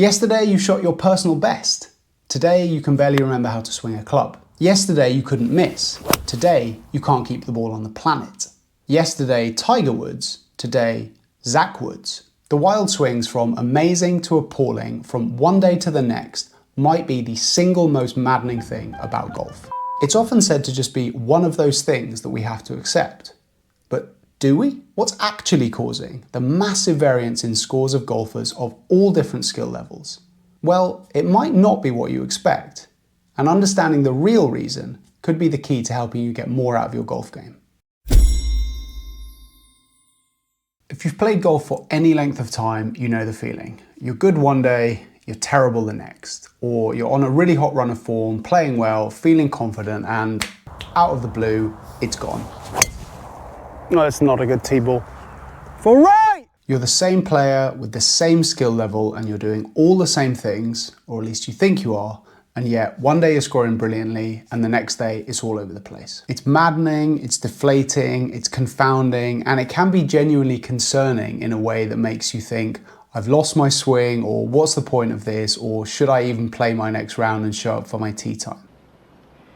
Yesterday you shot your personal best. Today you can barely remember how to swing a club. Yesterday you couldn't miss. Today you can't keep the ball on the planet. Yesterday Tiger Woods. Today Zach Woods. The wild swings from amazing to appalling from one day to the next might be the single most maddening thing about golf. It's often said to just be one of those things that we have to accept. But do we? What's actually causing the massive variance in scores of golfers of all different skill levels? Well, it might not be what you expect, and understanding the real reason could be the key to helping you get more out of your golf game. If you've played golf for any length of time, you know the feeling. You're good one day, you're terrible the next, or you're on a really hot run of form, playing well, feeling confident, and out of the blue, it's gone. No, it's not a good tee ball. For right! You're the same player with the same skill level and you're doing all the same things, or at least you think you are, and yet one day you're scoring brilliantly and the next day it's all over the place. It's maddening, it's deflating, it's confounding, and it can be genuinely concerning in a way that makes you think, I've lost my swing, or what's the point of this, or should I even play my next round and show up for my tee time?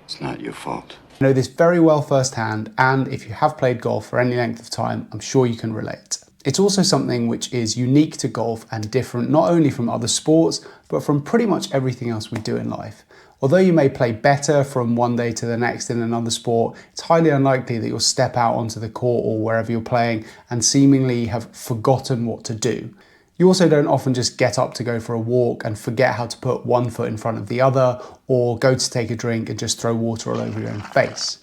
It's not your fault. I know this very well firsthand, and if you have played golf for any length of time, I'm sure you can relate. It's also something which is unique to golf and different not only from other sports, but from pretty much everything else we do in life. Although you may play better from one day to the next in another sport, it's highly unlikely that you'll step out onto the court or wherever you're playing and seemingly have forgotten what to do. You also don't often just get up to go for a walk and forget how to put one foot in front of the other, or go to take a drink and just throw water all over your own face.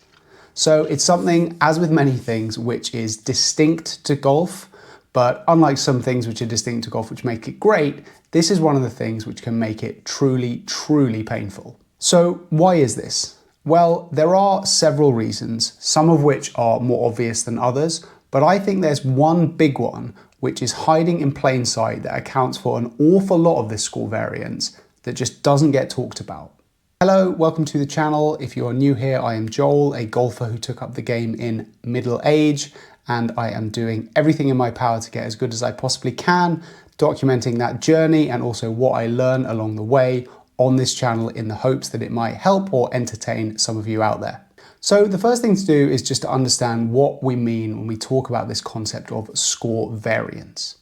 So it's something, as with many things, which is distinct to golf, but unlike some things which are distinct to golf which make it great, this is one of the things which can make it truly, truly painful. So why is this? Well, there are several reasons, some of which are more obvious than others, but I think there's one big one which is hiding in plain sight that accounts for an awful lot of this score variance that just doesn't get talked about. Hello, welcome to the channel. If you are new here, I am Joel, a golfer who took up the game in middle age, and I am doing everything in my power to get as good as I possibly can, documenting that journey and also what I learn along the way on this channel in the hopes that it might help or entertain some of you out there. So the first thing to do is just to understand what we mean when we talk about this concept of score variance.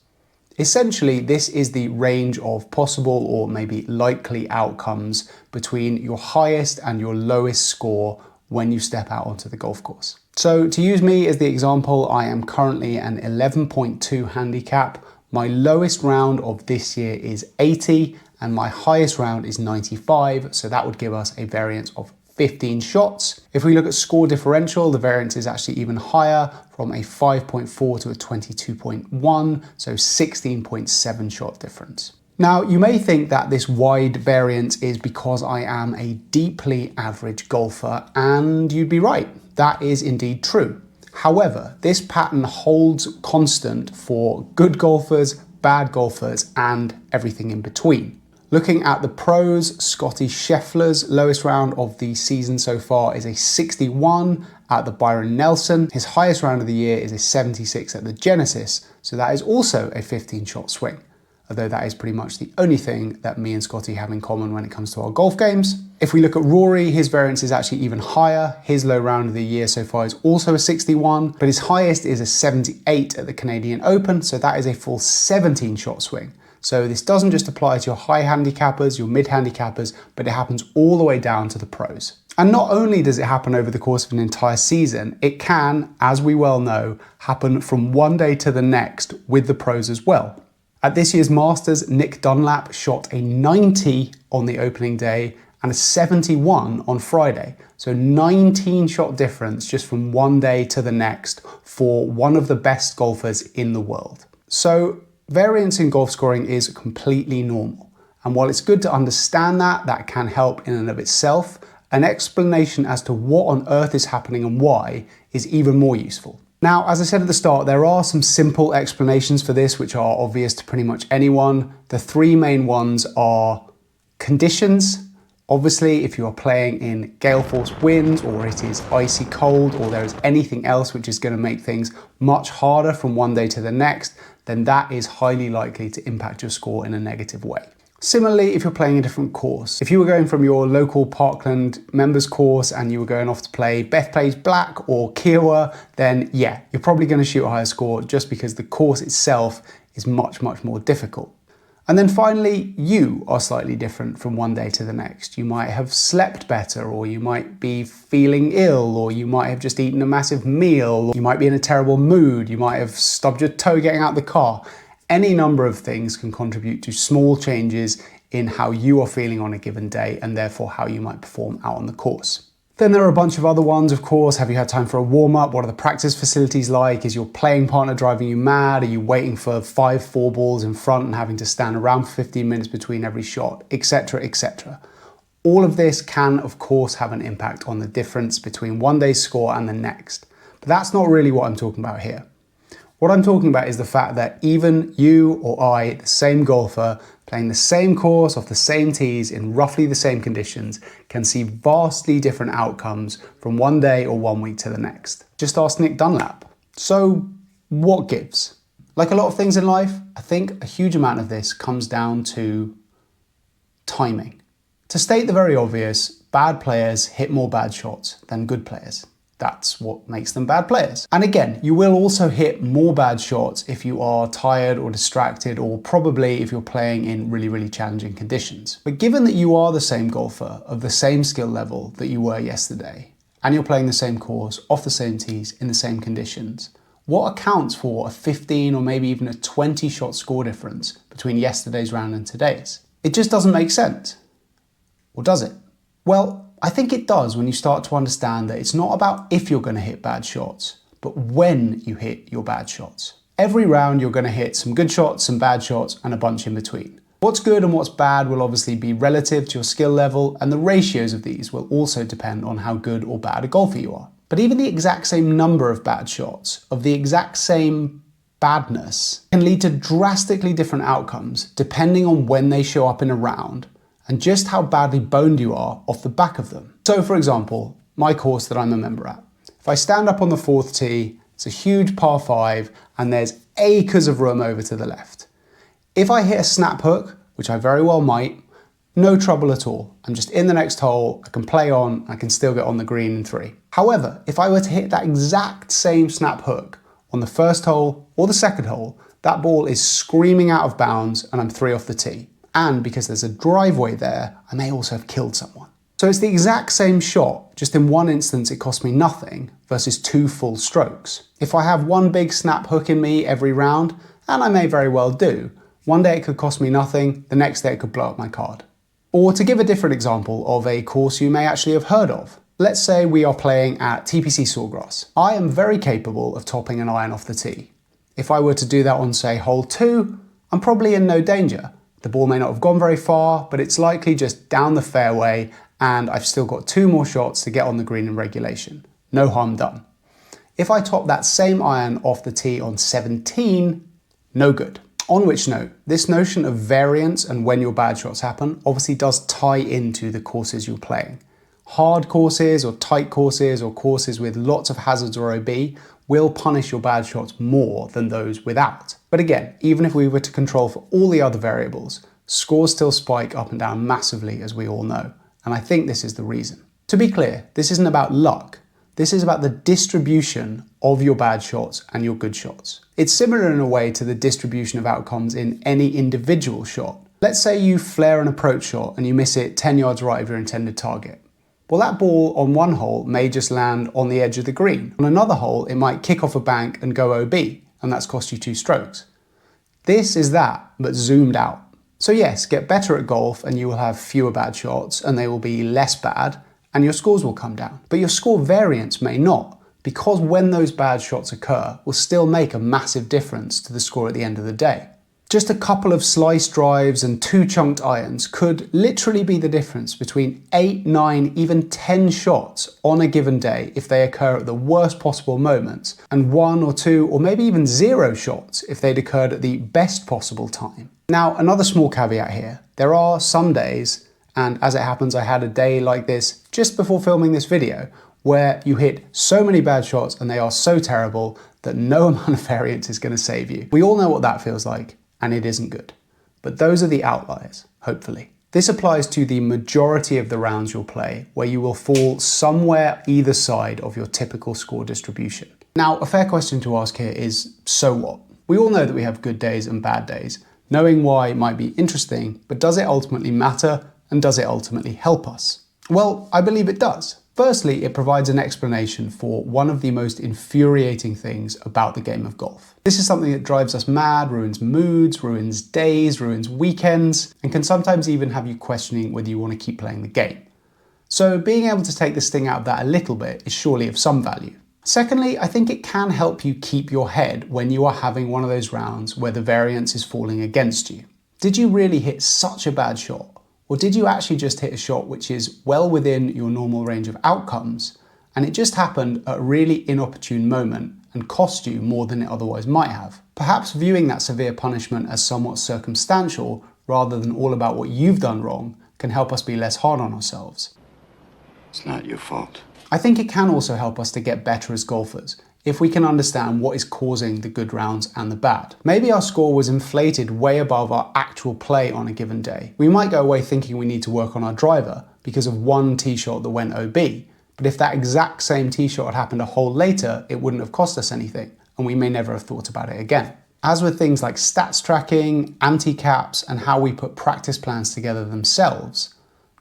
Essentially, this is the range of possible or maybe likely outcomes between your highest and your lowest score when you step out onto the golf course. So to use me as the example, I am currently an 11.2 handicap. My lowest round of this year is 80 and my highest round is 95. So that would give us a variance of 15 shots. If we look at score differential, the variance is actually even higher, from a 5.4 to a 22.1, so 16.7 shot difference. Now, you may think that this wide variance is because I am a deeply average golfer, and you'd be right. That is indeed true. However, this pattern holds constant for good golfers, bad golfers, and everything in between. Looking at the pros, Scotty Scheffler's lowest round of the season so far is a 61 at the Byron Nelson. His highest round of the year is a 76 at the Genesis, so that is also a 15-shot swing, although that is pretty much the only thing that me and Scotty have in common when it comes to our golf games. If we look at Rory, his variance is actually even higher. His low round of the year so far is also a 61, but his highest is a 78 at the Canadian Open, so that is a full 17-shot swing. So this doesn't just apply to your high handicappers, your mid handicappers, but it happens all the way down to the pros. And not only does it happen over the course of an entire season, it can, as we well know, happen from one day to the next with the pros as well. At this year's Masters, Nick Dunlap shot a 90 on the opening day and a 71 on Friday. So 19 shot difference just from one day to the next for one of the best golfers in the world. So variance in golf scoring is completely normal. And while it's good to understand that can help in and of itself, an explanation as to what on earth is happening and why is even more useful. Now, as I said at the start, there are some simple explanations for this which are obvious to pretty much anyone. The three main ones are conditions. Obviously, if you are playing in gale force winds, or it is icy cold, or there is anything else which is going to make things much harder from one day to the next, then that is highly likely to impact your score in a negative way. Similarly, if you're playing a different course, if you were going from your local Parkland members course and you were going off to play Beth Plays Black or Kiowa, then yeah, you're probably going to shoot a higher score just because the course itself is much more difficult. And then finally, you are slightly different from one day to the next. You might have slept better, or you might be feeling ill, or you might have just eaten a massive meal, or you might be in a terrible mood, you might have stubbed your toe getting out of the car. Any number of things can contribute to small changes in how you are feeling on a given day and therefore how you might perform out on the course. Then there are a bunch of other ones, of course. Have you had time for a warm-up? What are the practice facilities like? Is your playing partner driving you mad? Are you waiting for 5 4-balls in front and having to stand around for 15 minutes between every shot, etc., etc.? All of this can, of course, have an impact on the difference between one day's score and the next. But that's not really what I'm talking about here. What I'm talking about is the fact that even you or I, the same golfer, playing the same course off the same tees in roughly the same conditions, can see vastly different outcomes from one day or 1 week to the next. Just ask Nick Dunlap. So what gives? Like a lot of things in life, I think a huge amount of this comes down to timing. To state the very obvious, bad players hit more bad shots than good players. That's what makes them bad players. And again, you will also hit more bad shots if you are tired or distracted, or probably if you're playing in really challenging conditions. But given that you are the same golfer of the same skill level that you were yesterday, and you're playing the same course, off the same tees, in the same conditions, what accounts for a 15 or maybe even a 20 shot score difference between yesterday's round and today's? It just doesn't make sense. Or does it? Well, I think it does when you start to understand that it's not about if you're going to hit bad shots, but when you hit your bad shots. Every round you're going to hit some good shots, some bad shots, and a bunch in between. What's good and what's bad will obviously be relative to your skill level, and the ratios of these will also depend on how good or bad a golfer you are. But even the exact same number of bad shots, of the exact same badness, can lead to drastically different outcomes depending on when they show up in a round, and just how badly boned you are off the back of them. So for example, my course that I'm a member at. If I stand up on the 4th tee, it's a huge par 5 and there's acres of room over to the left. If I hit a snap hook, which I very well might, no trouble at all. I'm just in the next hole, I can play on, I can still get on the green in 3. However, if I were to hit that exact same snap hook on the first hole or the second hole, that ball is screaming out of bounds and I'm 3 off the tee. And because there's a driveway there, I may also have killed someone. So it's the exact same shot, just in one instance it cost me nothing versus 2 full strokes. If I have one big snap hook in me every round, and I may very well do, one day it could cost me nothing, the next day it could blow up my card. Or to give a different example of a course you may actually have heard of. Let's say we are playing at TPC Sawgrass. I am very capable of topping an iron off the tee. If I were to do that on, say, hole 2, I'm probably in no danger. The ball may not have gone very far, but it's likely just down the fairway, and I've still got 2 more shots to get on the green in regulation. No harm done. If I top that same iron off the tee on 17, no good. On which note, this notion of variance and when your bad shots happen obviously does tie into the courses you're playing. Hard courses or tight courses or courses with lots of hazards or OB will punish your bad shots more than those without. But again, even if we were to control for all the other variables, scores still spike up and down massively, as we all know. And I think this is the reason. To be clear, this isn't about luck. This is about the distribution of your bad shots and your good shots. It's similar in a way to the distribution of outcomes in any individual shot. Let's say you flare an approach shot and you miss it 10 yards right of your intended target. Well, that ball on one hole may just land on the edge of the green. On another hole, it might kick off a bank and go OB, and that's cost you 2 strokes. This is that, but zoomed out. So yes, get better at golf and you will have fewer bad shots and they will be less bad and your scores will come down. But your score variance may not, because when those bad shots occur will still make a massive difference to the score at the end of the day. Just a couple of slice drives and 2 chunked irons could literally be the difference between 8, 9, even 10 shots on a given day if they occur at the worst possible moments, and 1 or 2 or maybe even 0 shots if they'd occurred at the best possible time. Now, another small caveat here. There are some days, and as it happens I had a day like this just before filming this video, where you hit so many bad shots and they are so terrible that no amount of variance is going to save you. We all know what that feels like. And it isn't good. But those are the outliers. hopefully. This applies to the majority of the rounds you'll play, where you will fall somewhere either side of your typical score distribution. Now, a fair question to ask here is, so what? We all know that we have good days and bad days. Knowing why might be interesting, but does it ultimately matter, and does it ultimately help us? Well, I believe it does. Firstly, it provides an explanation for one of the most infuriating things about the game of golf. This is something that drives us mad, ruins moods, ruins days, ruins weekends, and can sometimes even have you questioning whether you want to keep playing the game. So being able to take the sting out of that a little bit is surely of some value. Secondly, I think it can help you keep your head when you are having one of those rounds where the variance is falling against you. Did you really hit such a bad shot? Or did you actually just hit a shot which is well within your normal range of outcomes, and it just happened at a really inopportune moment and cost you more than it otherwise might have? Perhaps viewing that severe punishment as somewhat circumstantial rather than all about what you've done wrong can help us be less hard on ourselves. It's not your fault. I think it can also help us to get better as golfers, if we can understand what is causing the good rounds and the bad. Maybe our score was inflated way above our actual play on a given day. We might go away thinking we need to work on our driver because of one tee shot that went OB, but if that exact same tee shot had happened a hole later, it wouldn't have cost us anything, and we may never have thought about it again. As with things like stats tracking, anti-caps, and how we put practice plans together themselves,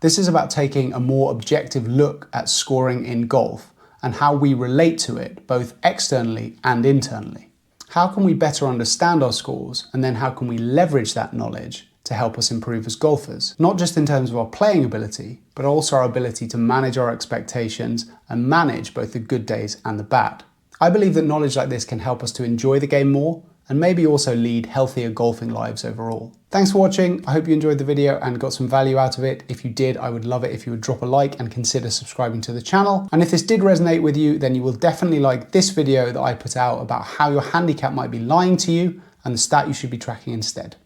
this is about taking a more objective look at scoring in golf and how we relate to it both externally and internally. How can we better understand our scores, and then how can we leverage that knowledge to help us improve as golfers? Not just in terms of our playing ability, but also our ability to manage our expectations and manage both the good days and the bad. I believe that knowledge like this can help us to enjoy the game more and maybe also lead healthier golfing lives overall. Thanks for watching. I hope you enjoyed the video and got some value out of it. If you did, I would love it if you would drop a like and consider subscribing to the channel. And if this did resonate with you, then you will definitely like this video that I put out about how your handicap might be lying to you and the stat you should be tracking instead.